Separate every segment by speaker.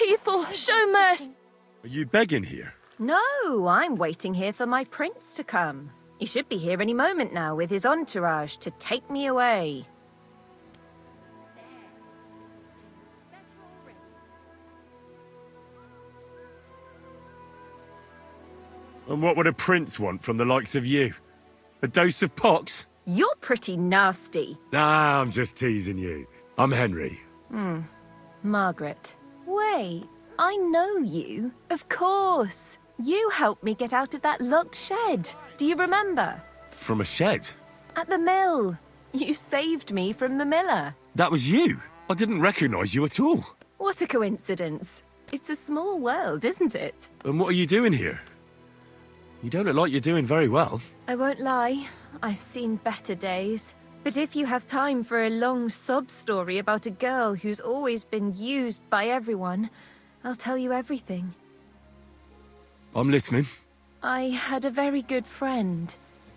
Speaker 1: people, show mercy.
Speaker 2: Are you begging here?
Speaker 1: No, I'm waiting here for my prince to come. He should be here any moment now with his entourage to take me away.
Speaker 2: And what would a prince want from the likes of you? A dose of pox?
Speaker 1: You're pretty nasty.
Speaker 2: Nah, I'm just teasing you. I'm Henry.
Speaker 1: Margaret. Wait, I know you. Of course. You helped me get out of that locked shed. Do you remember?
Speaker 2: From a shed?
Speaker 1: At the mill. You saved me from the miller.
Speaker 2: That was you? I didn't recognize you at all.
Speaker 1: What a coincidence. It's a small world, isn't it?
Speaker 2: And what are you doing here? You don't look like you're doing very well.
Speaker 1: I won't lie. I've seen better days. But if you have time for a long sob story about a girl who's always been used by everyone, I'll tell you everything.
Speaker 2: I'm listening.
Speaker 1: I had a very good friend,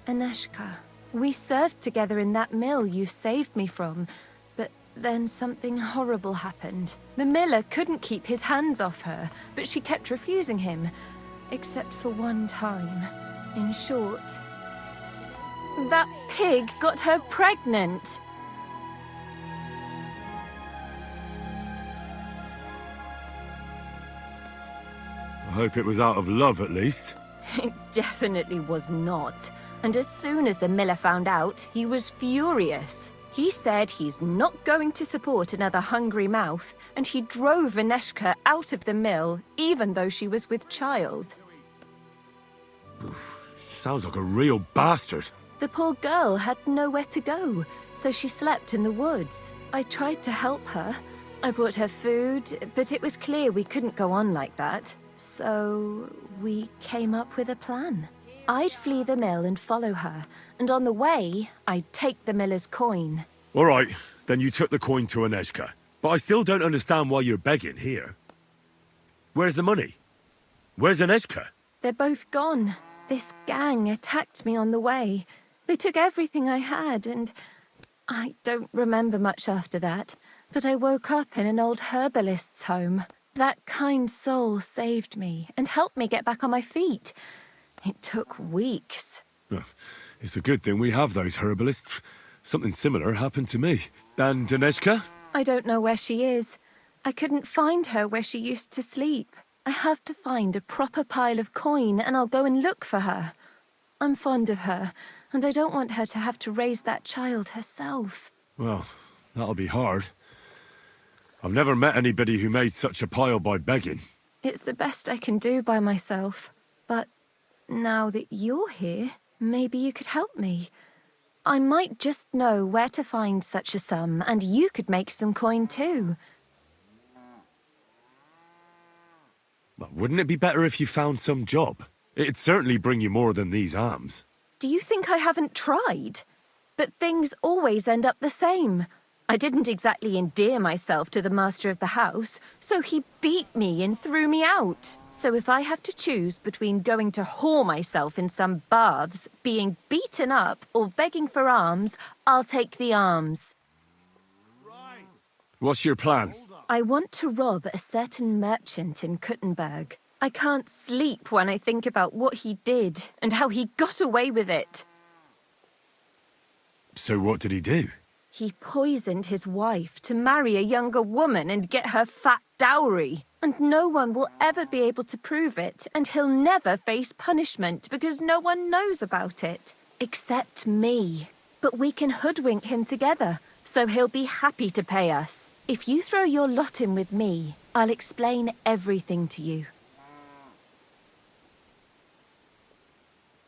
Speaker 1: Aneshka. We served together in that mill you saved me from, but then something horrible happened. The miller couldn't keep his hands off her, but she kept refusing him, except for one time. In short, that pig got her pregnant.
Speaker 2: I hope it was out of love, at least.
Speaker 1: It definitely was not. And as soon as the miller found out, he was furious. He said he's not going to support another hungry mouth, and he drove Aneshka out of the mill, even though she was with child.
Speaker 2: Sounds like a real bastard.
Speaker 1: The poor girl had nowhere to go, so she slept in the woods. I tried to help her. I brought her food, but it was clear we couldn't go on like that. So we came up with a plan. I'd flee the mill and follow her, and on the way, I'd take the miller's coin.
Speaker 2: All right, then you took the coin to Aneshka. But I still don't understand why you're begging here. Where's the money? Where's Aneshka?
Speaker 1: They're both gone. This gang attacked me on the way. They took everything I had, and I don't remember much after that. But I woke up in an old herbalist's home. That kind soul saved me and helped me get back on my feet. It took weeks.
Speaker 2: It's a good thing we have those herbalists. Something similar happened to me. And Aneshka?
Speaker 1: I don't know where she is. I couldn't find her where she used to sleep. I have to find a proper pile of coin and I'll go and look for her. I'm fond of her, and I don't want her to have to raise that child herself.
Speaker 2: Well, that'll be hard. I've never met anybody who made such a pile by begging.
Speaker 1: It's the best I can do by myself. But now that you're here, maybe you could help me. I might just know where to find such a sum, and you could make some coin too.
Speaker 2: Well, wouldn't it be better if you found some job? It'd certainly bring you more than these alms.
Speaker 1: Do you think I haven't tried? But things always end up the same. I didn't exactly endear myself to the master of the house, so he beat me and threw me out. So if I have to choose between going to whore myself in some baths, being beaten up, or begging for alms, I'll take the alms.
Speaker 2: What's your plan?
Speaker 1: I want to rob a certain merchant in Kuttenberg. I can't sleep when I think about what he did and how he got away with it.
Speaker 2: So what did he do?
Speaker 1: He poisoned his wife to marry a younger woman and get her fat dowry. And no one will ever be able to prove it, and he'll never face punishment because no one knows about it. Except me. But we can hoodwink him together, so he'll be happy to pay us. If you throw your lot in with me, I'll explain everything to you.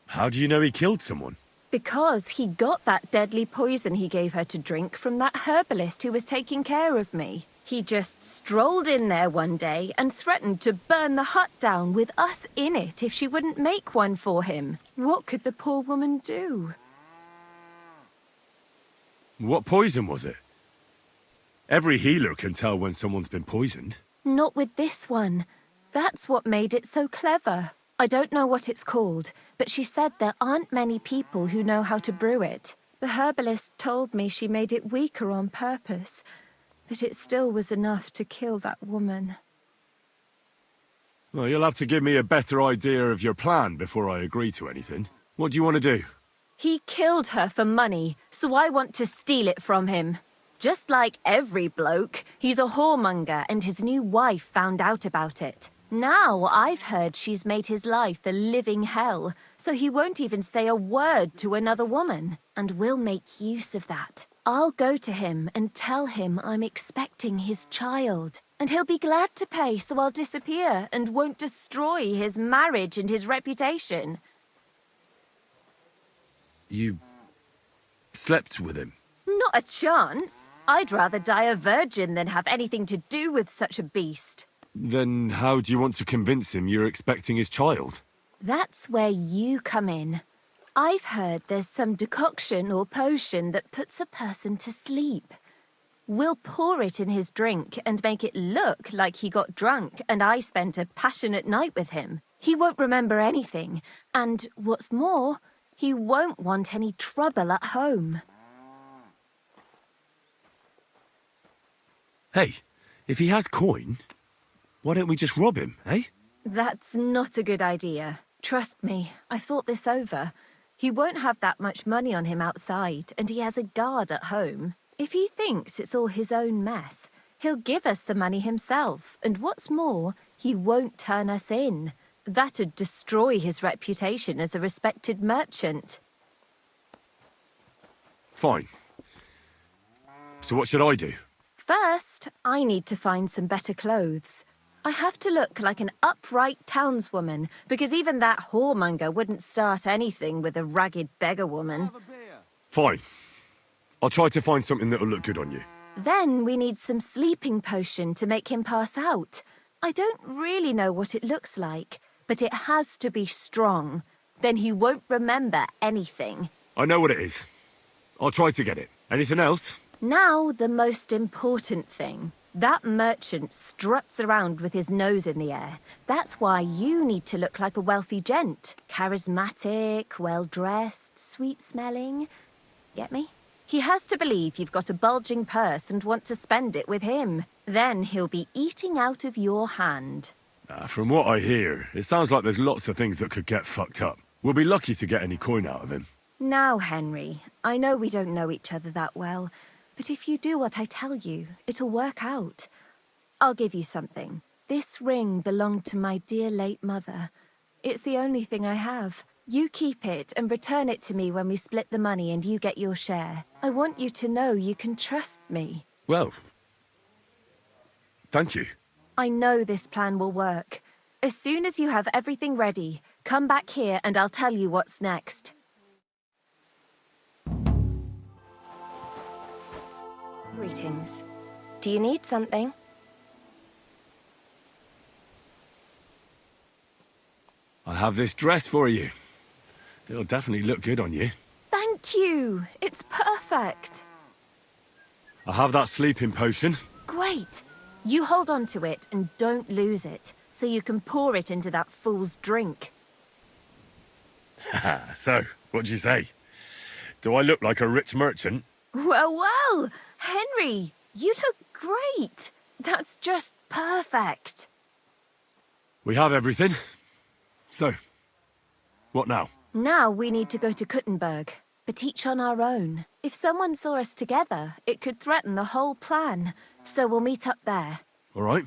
Speaker 2: How do you know he killed someone?
Speaker 1: Because he got that deadly poison he gave her to drink from that herbalist who was taking care of me. He just strolled in there one day and threatened to burn the hut down with us in it if she wouldn't make one for him. What could the poor woman do?
Speaker 2: What poison was it? Every healer can tell when someone's been poisoned.
Speaker 1: Not with this one. That's what made it so clever. I don't know what it's called, but she said there aren't many people who know how to brew it. The herbalist told me she made it weaker on purpose, but it still was enough to kill that woman.
Speaker 2: Well, you'll have to give me a better idea of your plan before I agree to anything. What do you want to do?
Speaker 1: He killed her for money, so I want to steal it from him. Just like every bloke, he's a whoremonger and his new wife found out about it. Now I've heard she's made his life a living hell, so he won't even say a word to another woman. And we'll make use of that. I'll go to him and tell him I'm expecting his child. And he'll be glad to pay, so I'll disappear and won't destroy his marriage and his reputation.
Speaker 2: You slept with him?
Speaker 1: Not a chance. I'd rather die a virgin than have anything to do with such a beast.
Speaker 2: Then how do you want to convince him you're expecting his child?
Speaker 1: That's where you come in. I've heard there's some decoction or potion that puts a person to sleep. We'll pour it in his drink and make it look like he got drunk and I spent a passionate night with him. He won't remember anything, and what's more, he won't want any trouble at home.
Speaker 2: Hey, if he has coin, why don't we just rob him, eh?
Speaker 1: That's not a good idea. Trust me, I've thought this over. He won't have that much money on him outside, and he has a guard at home. If he thinks it's all his own mess, he'll give us the money himself, and what's more, he won't turn us in. That'd destroy his reputation as a respected merchant.
Speaker 2: Fine. So what should I do?
Speaker 1: First, I need to find some better clothes. I have to look like an upright townswoman, because even that whoremonger wouldn't start anything with a ragged beggar woman.
Speaker 2: Fine. I'll try to find something that'll look good on you.
Speaker 1: Then we need some sleeping potion to make him pass out. I don't really know what it looks like, but it has to be strong. Then he won't remember anything.
Speaker 2: I know what it is. I'll try to get it. Anything else?
Speaker 1: Now, the most important thing. That merchant struts around with his nose in the air. That's why you need to look like a wealthy gent. Charismatic, well-dressed, sweet-smelling. Get me? He has to believe you've got a bulging purse and want to spend it with him. Then he'll be eating out of your hand.
Speaker 2: From what I hear, it sounds like there's lots of things that could get fucked up. We'll be lucky to get any coin out of him.
Speaker 1: Now, Henry, I know we don't know each other that well, but if you do what I tell you, it'll work out. I'll give you something. This ring belonged to my dear late mother. It's the only thing I have. You keep it and return it to me when we split the money and you get your share. I want you to know you can trust me.
Speaker 2: Well, thank you.
Speaker 1: I know this plan will work. As soon as you have everything ready, come back here and I'll tell you what's next. Greetings. Do you need something?
Speaker 2: I have this dress for you. It'll definitely look good on you.
Speaker 1: Thank you. It's perfect.
Speaker 2: I have that sleeping potion.
Speaker 1: Great. You hold on to it and don't lose it, so you can pour it into that fool's drink.
Speaker 2: So, what do you say? Do I look like a rich merchant?
Speaker 1: Well, Henry, you look great. That's just perfect.
Speaker 2: We have everything. So, what now?
Speaker 1: Now we need to go to Kuttenberg, but each on our own. If someone saw us together, it could threaten the whole plan. So we'll meet up there.
Speaker 2: All right.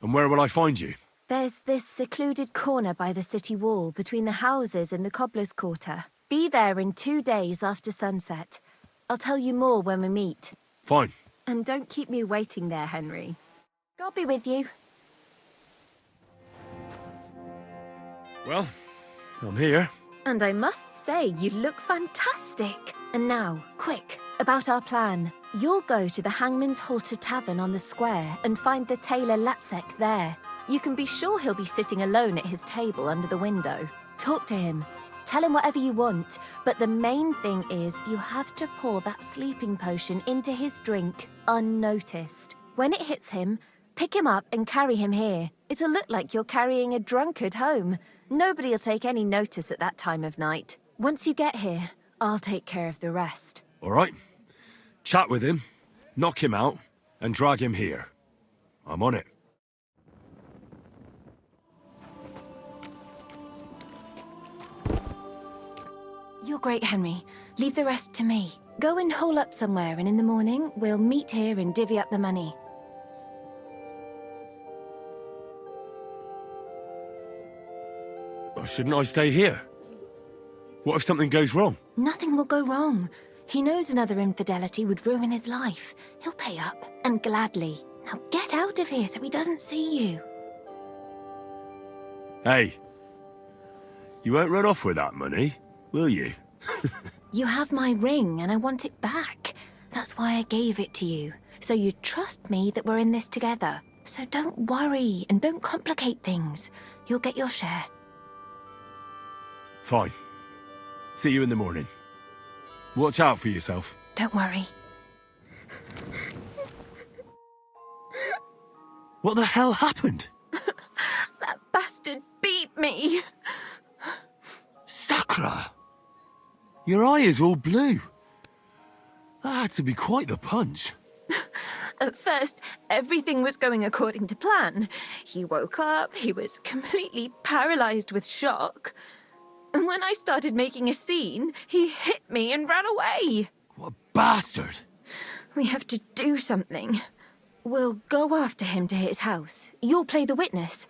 Speaker 2: And where will I find you?
Speaker 1: There's this secluded corner by the city wall between the houses in the cobbler's quarter. Be there in 2 days after sunset. I'll tell you more when we meet.
Speaker 2: Fine.
Speaker 1: And don't keep me waiting there, Henry. God be with you.
Speaker 2: Well, I'm here.
Speaker 1: And I must say, you look fantastic. And now, quick, about our plan. You'll go to the Hangman's Halter Tavern on the square and find the tailor Latsek there. You can be sure he'll be sitting alone at his table under the window. Talk to him. Tell him whatever you want, but the main thing is you have to pour that sleeping potion into his drink unnoticed. When it hits him, pick him up and carry him here. It'll look like you're carrying a drunkard home. Nobody'll take any notice at that time of night. Once you get here, I'll take care of the rest.
Speaker 2: All right. Chat with him, knock him out, and drag him here. I'm on it.
Speaker 1: You're great, Henry. Leave the rest to me. Go and hole up somewhere, and in the morning, we'll meet here and divvy up the money.
Speaker 2: Well, shouldn't I stay here? What if something goes wrong?
Speaker 1: Nothing will go wrong. He knows another infidelity would ruin his life. He'll pay up, and gladly. Now get out of here so he doesn't see you.
Speaker 2: Hey, you won't run off with that money, will you?
Speaker 1: You have my ring, and I want it back. That's why I gave it to you. So you trust me that we're in this together. So don't worry, and don't complicate things. You'll get your share.
Speaker 2: Fine. See you in the morning. Watch out for yourself.
Speaker 1: Don't worry.
Speaker 2: What the hell happened?
Speaker 1: That bastard beat me.
Speaker 2: Sakra! Your eye is all blue. That had to be quite the punch.
Speaker 1: At first, everything was going according to plan. He woke up, he was completely paralyzed with shock. And when I started making a scene, he hit me and ran away.
Speaker 2: What a bastard!
Speaker 1: We have to do something. We'll go after him to his house. You'll play the witness.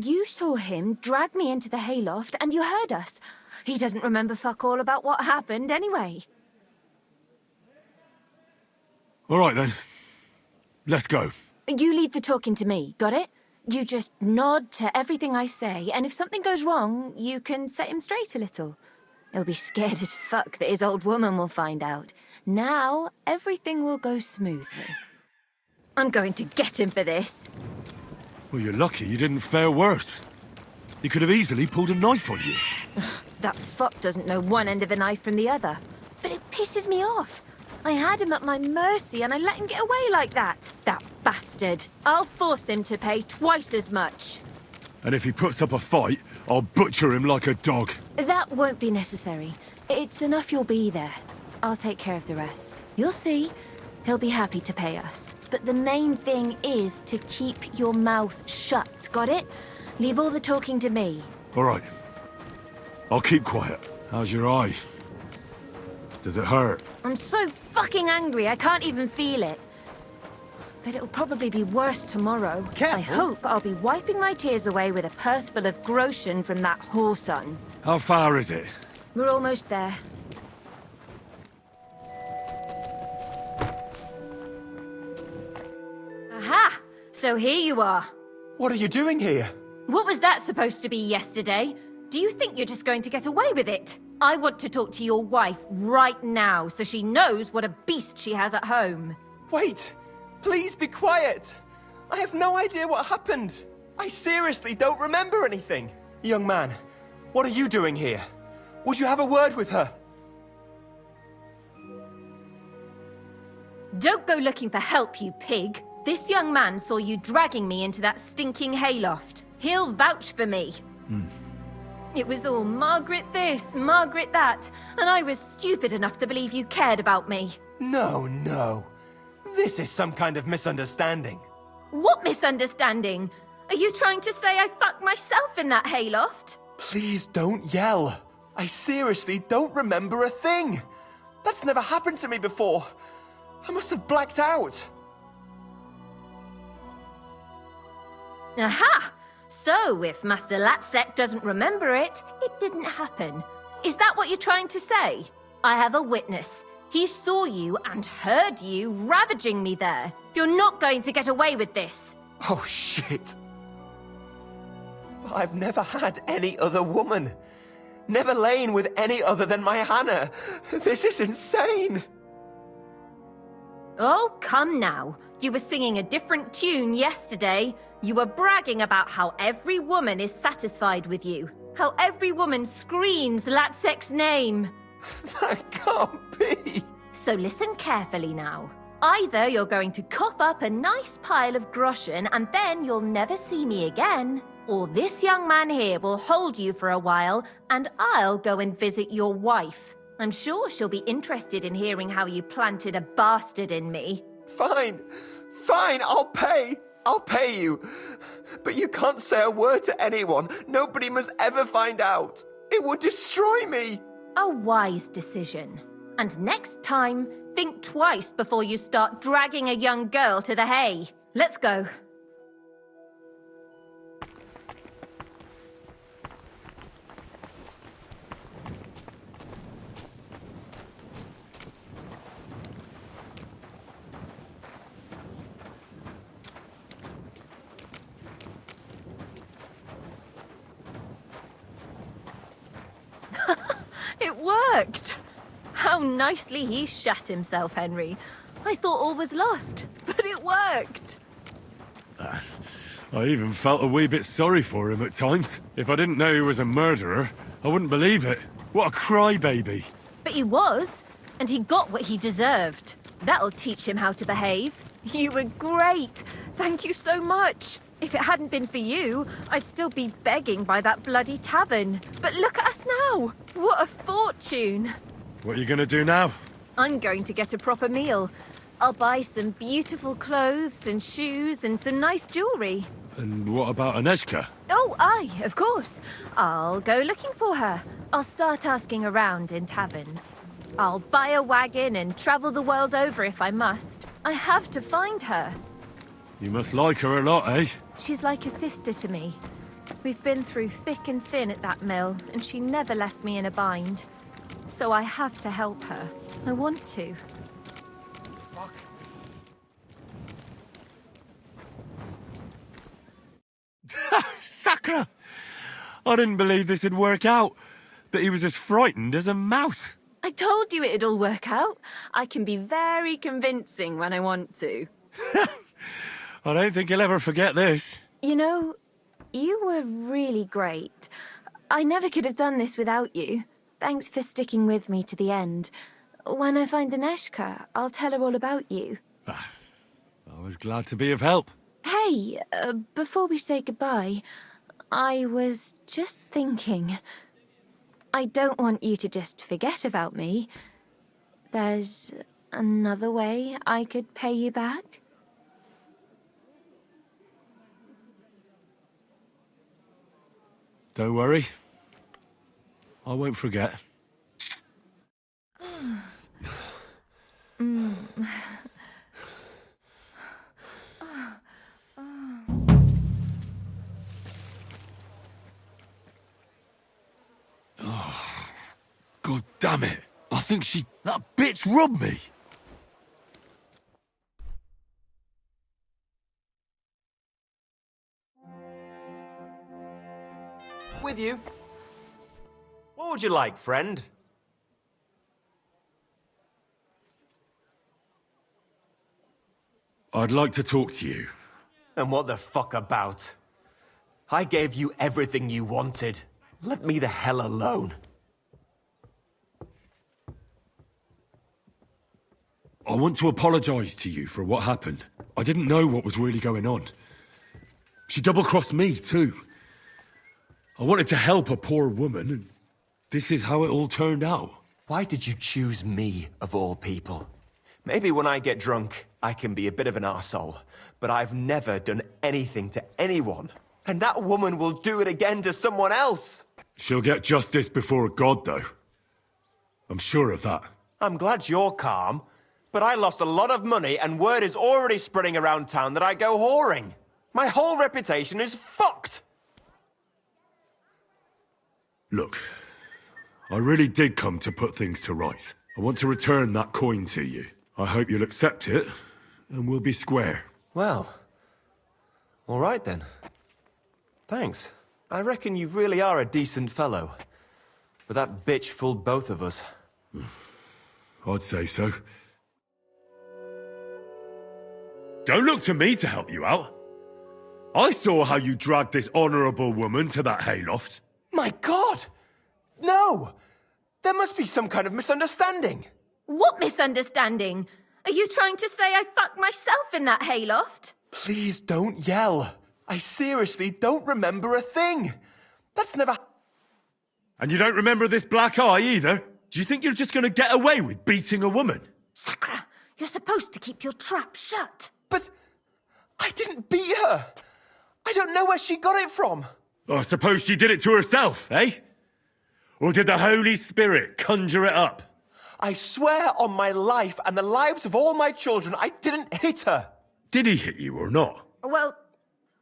Speaker 1: You saw him drag me into the hayloft and you heard us. He doesn't remember fuck all about what happened anyway.
Speaker 2: All right then. Let's go.
Speaker 1: You leave the talking to me, got it? You just nod to everything I say, and if something goes wrong, you can set him straight a little. He'll be scared as fuck that his old woman will find out. Now, everything will go smoothly. I'm going to get him for this.
Speaker 2: Well, you're lucky you didn't fare worse. He could have easily pulled a knife on you.
Speaker 1: That fuck doesn't know one end of a knife from the other. But it pisses me off. I had him at my mercy and I let him get away like that. That bastard. I'll force him to pay twice as much.
Speaker 2: And if he puts up a fight, I'll butcher him like a dog.
Speaker 1: That won't be necessary. It's enough you'll be there. I'll take care of the rest. You'll see. He'll be happy to pay us. But the main thing is to keep your mouth shut, got it? Leave all the talking to me.
Speaker 2: All right. I'll keep quiet. How's your eye? Does it hurt?
Speaker 1: I'm so fucking angry, I can't even feel it. But it'll probably be worse tomorrow.
Speaker 3: Careful.
Speaker 1: I hope I'll be wiping my tears away with a purse full of groschen from that whoreson.
Speaker 2: How far is it?
Speaker 1: We're almost there. Aha! So here you are.
Speaker 3: What are you doing here?
Speaker 1: What was that supposed to be yesterday? Do you think you're just going to get away with it? I want to talk to your wife right now so she knows what a beast she has at home.
Speaker 3: Wait! Please be quiet! I have no idea what happened. I seriously don't remember anything. Young man, what are you doing here? Would you have a word with her?
Speaker 1: Don't go looking for help, you pig. This young man saw you dragging me into that stinking hayloft. He'll vouch for me. It was all Margaret this, Margaret that, and I was stupid enough to believe you cared about me.
Speaker 3: No. This is some kind of misunderstanding.
Speaker 1: What misunderstanding? Are you trying to say I fucked myself in that hayloft?
Speaker 3: Please don't yell. I seriously don't remember a thing. That's never happened to me before. I must have blacked out.
Speaker 1: Aha! So, if Master Latsek doesn't remember it, it didn't happen. Is that what you're trying to say? I have a witness. He saw you and heard you ravaging me there. You're not going to get away with this.
Speaker 3: Oh, shit. I've never had any other woman. Never lain with any other than my Hannah. This is insane.
Speaker 1: Oh, come now. You were singing a different tune yesterday. You were bragging about how every woman is satisfied with you. How every woman screams Latsek's name.
Speaker 3: That can't be.
Speaker 1: So listen carefully now. Either you're going to cough up a nice pile of groschen and then you'll never see me again, or this young man here will hold you for a while and I'll go and visit your wife. I'm sure she'll be interested in hearing how you planted a bastard in me.
Speaker 3: Fine, I'll pay you. But you can't say a word to anyone. Nobody must ever find out. It would destroy me.
Speaker 1: A wise decision. And next time, think twice before you start dragging a young girl to the hay. Let's go. It worked! How nicely he shat himself, Henry. I thought all was lost, but it worked!
Speaker 2: I even felt a wee bit sorry for him at times. If I didn't know he was a murderer, I wouldn't believe it. What a crybaby.
Speaker 1: But he was, and he got what he deserved. That'll teach him how to behave. You were great! Thank you so much! If it hadn't been for you, I'd still be begging by that bloody tavern. But look at us now! What a fortune!
Speaker 2: What are you gonna do now?
Speaker 1: I'm going to get a proper meal. I'll buy some beautiful clothes and shoes and some nice jewellery.
Speaker 2: And what about Aneshka?
Speaker 1: Oh, aye, of course. I'll go looking for her. I'll start asking around in taverns. I'll buy a wagon and travel the world over if I must. I have to find her.
Speaker 2: You must like her a lot, eh?
Speaker 1: She's like a sister to me. We've been through thick and thin at that mill, and she never left me in a bind. So I have to help her. I want to.
Speaker 3: Fuck.
Speaker 2: Sakra! I didn't believe this would work out, but he was as frightened as a mouse.
Speaker 1: I told you it'd all work out. I can be very convincing when I want to.
Speaker 2: I don't think he'll ever forget this.
Speaker 1: You know, you were really great. I never could have done this without you. Thanks for sticking with me to the end. When I find Aneshka, I'll tell her all about you.
Speaker 2: I was glad to be of help.
Speaker 1: Hey, before we say goodbye, I was just thinking. I don't want you to just forget about me. There's another way I could pay you back.
Speaker 2: Don't worry. I won't forget. Oh, God damn it. I think that bitch robbed me.
Speaker 3: With you. What would you like, friend?
Speaker 2: I'd like to talk to you.
Speaker 3: And what the fuck about? I gave you everything you wanted. Let me the hell alone.
Speaker 2: I want to apologize to you for what happened. I didn't know what was really going on. She double-crossed me, too. I wanted to help a poor woman, and this is how it all turned out.
Speaker 3: Why did you choose me, of all people? Maybe when I get drunk, I can be a bit of an arsehole, but I've never done anything to anyone. And that woman will do it again to someone else.
Speaker 2: She'll get justice before God, though. I'm sure of that.
Speaker 3: I'm glad you're calm, but I lost a lot of money and word is already spreading around town that I go whoring. My whole reputation is fucked.
Speaker 2: Look, I really did come to put things to rights. I want to return that coin to you. I hope you'll accept it, and we'll be square.
Speaker 3: Well, all right then. Thanks. I reckon you really are a decent fellow. But that bitch fooled both of us.
Speaker 2: I'd say so. Don't look to me to help you out. I saw how you dragged this honourable woman to that hayloft.
Speaker 3: My God! No! There must be some kind of misunderstanding.
Speaker 1: What misunderstanding? Are you trying to say I fucked myself in that hayloft?
Speaker 3: Please don't yell. I seriously don't remember a thing. That's never...
Speaker 2: And you don't remember this black eye either? Do you think you're just going to get away with beating a woman?
Speaker 1: Sakra, you're supposed to keep your trap shut.
Speaker 3: But I didn't beat her. I don't know where she got it from.
Speaker 2: Oh, I suppose she did it to herself, eh? Or did the Holy Spirit conjure it up?
Speaker 3: I swear on my life and the lives of all my children, I didn't hit her.
Speaker 2: Did he hit you or not?
Speaker 1: Well,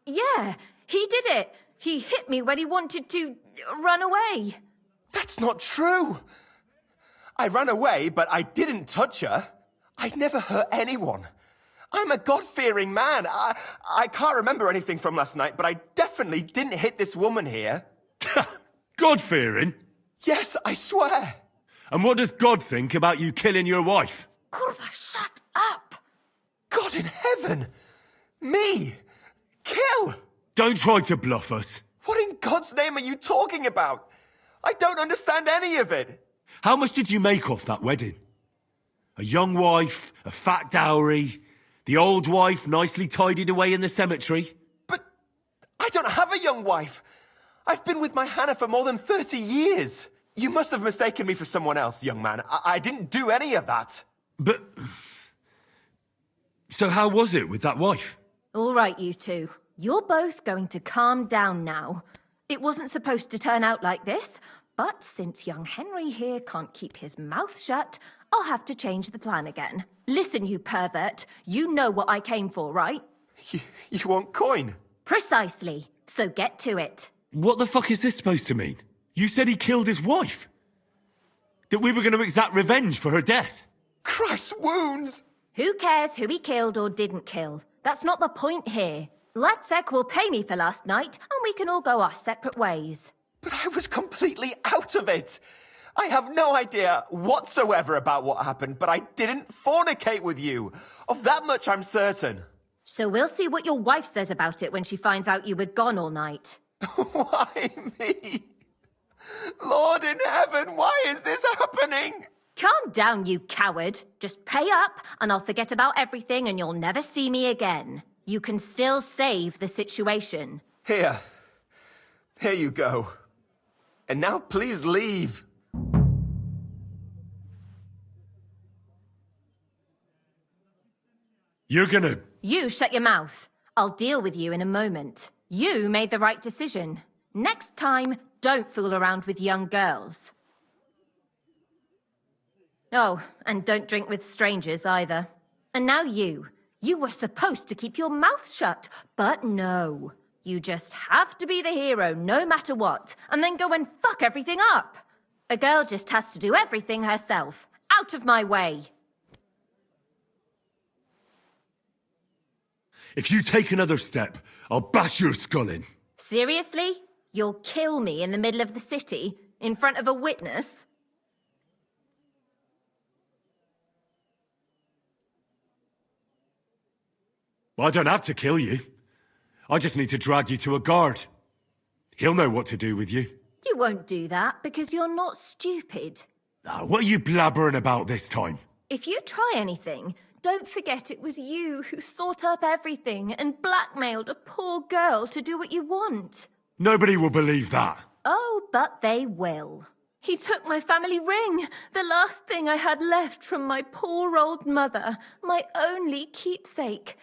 Speaker 1: yeah, he did it. He hit me when he wanted to run away.
Speaker 3: That's not true. I ran away, but I didn't touch her. I'd never hurt anyone. I'm a God-fearing man. I can't remember anything from last night, but I definitely didn't hit this woman here.
Speaker 2: God-fearing?
Speaker 3: Yes, I swear.
Speaker 2: And what does God think about you killing your wife?
Speaker 1: Kurva, shut up!
Speaker 3: God in heaven! Me? Kill?
Speaker 2: Don't try to bluff us.
Speaker 3: What in God's name are you talking about? I don't understand any of it.
Speaker 2: How much did you make off that wedding? A young wife, a fat dowry, the old wife nicely tidied away in the cemetery?
Speaker 3: But I don't have a young wife. I've been with my Hannah for more than 30 years. You must have mistaken me for someone else, young man. I didn't do any of that.
Speaker 2: But... So how was it with that wife?
Speaker 1: All right, you two. You're both going to calm down now. It wasn't supposed to turn out like this, but since young Henry here can't keep his mouth shut, I'll have to change the plan again. Listen, you pervert. You know what I came for, right?
Speaker 3: You want coin?
Speaker 1: Precisely. So get to it.
Speaker 2: What the fuck is this supposed to mean? You said he killed his wife. That we were going to exact revenge for her death.
Speaker 3: Christ's wounds!
Speaker 1: Who cares who he killed or didn't kill? That's not the point here. Latsek will pay me for last night, and we can all go our separate ways.
Speaker 3: But I was completely out of it. I have no idea whatsoever about what happened, but I didn't fornicate with you. Of that much I'm certain.
Speaker 1: So we'll see what your wife says about it when she finds out you were gone all night.
Speaker 3: Why me? Lord in heaven, why is this happening?
Speaker 1: Calm down, you coward. Just pay up, and I'll forget about everything, and you'll never see me again. You can still save the situation.
Speaker 3: Here. Here you go. And now please leave.
Speaker 2: You're gonna...
Speaker 1: You shut your mouth. I'll deal with you in a moment. You made the right decision. Next time, don't fool around with young girls. Oh, and don't drink with strangers either. And now you. You were supposed to keep your mouth shut, but no. You just have to be the hero no matter what, and then go and fuck everything up. A girl just has to do everything herself. Out of my way.
Speaker 2: If you take another step, I'll bash your skull in.
Speaker 1: Seriously? You'll kill me in the middle of the city, in front of a witness?
Speaker 2: I don't have to kill you. I just need to drag you to a guard. He'll know what to do with you.
Speaker 1: You won't do that because you're not stupid.
Speaker 2: Now, what are you blabbering about this time?
Speaker 1: If you try anything, don't forget it was you who thought up everything and blackmailed a poor girl to do what you want.
Speaker 2: Nobody will believe that.
Speaker 1: Oh, but they will. He took my family ring, the last thing I had left from my poor old mother, my only keepsake.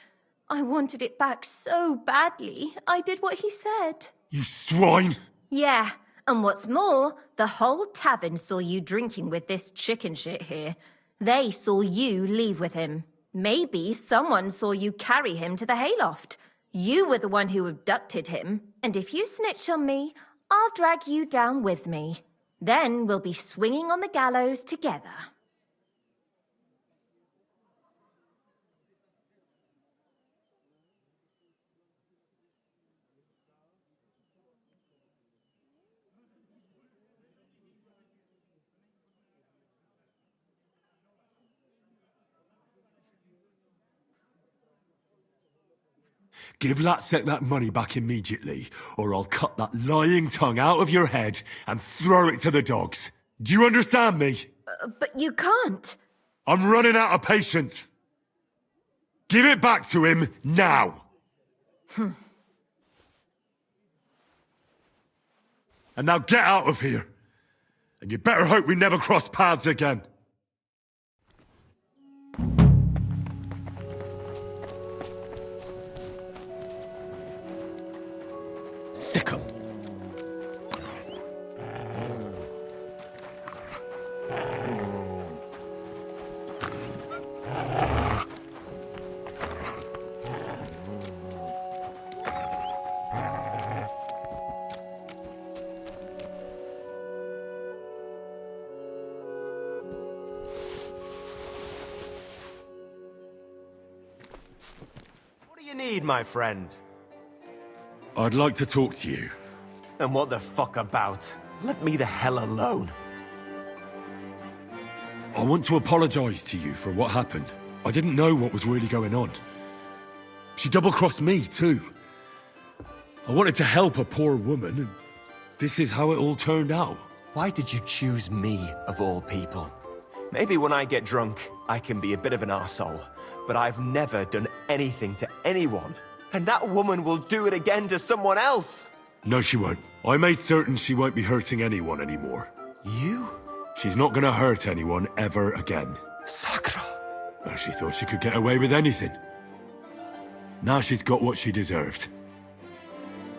Speaker 1: I wanted it back so badly, I did what he said.
Speaker 2: You swine!
Speaker 1: Yeah, and what's more, the whole tavern saw you drinking with this chicken shit here. They saw you leave with him. Maybe someone saw you carry him to the hayloft. You were the one who abducted him, and if you snitch on me, I'll drag you down with me. Then we'll be swinging on the gallows together.
Speaker 2: Give Latsek that money back immediately, or I'll cut that lying tongue out of your head and throw it to the dogs. Do you understand me?
Speaker 1: But you can't.
Speaker 2: I'm running out of patience. Give it back to him now. And now get out of here. And you better hope we never cross paths again. Sick 'em.
Speaker 3: What do you need, my friend?
Speaker 2: I'd like to talk to you.
Speaker 3: And what the fuck about? Let me the hell alone.
Speaker 2: I want to apologize to you for what happened. I didn't know what was really going on. She double-crossed me, too. I wanted to help a poor woman, and this is how it all turned out.
Speaker 3: Why did you choose me, of all people? Maybe when I get drunk, I can be a bit of an arsehole, but I've never done anything to anyone. And that woman will do it again to someone else!
Speaker 2: No, she won't. I made certain she won't be hurting anyone anymore.
Speaker 3: You?
Speaker 2: She's not gonna hurt anyone ever again.
Speaker 3: Sakura!
Speaker 2: Well, she thought she could get away with anything. Now she's got what she deserved.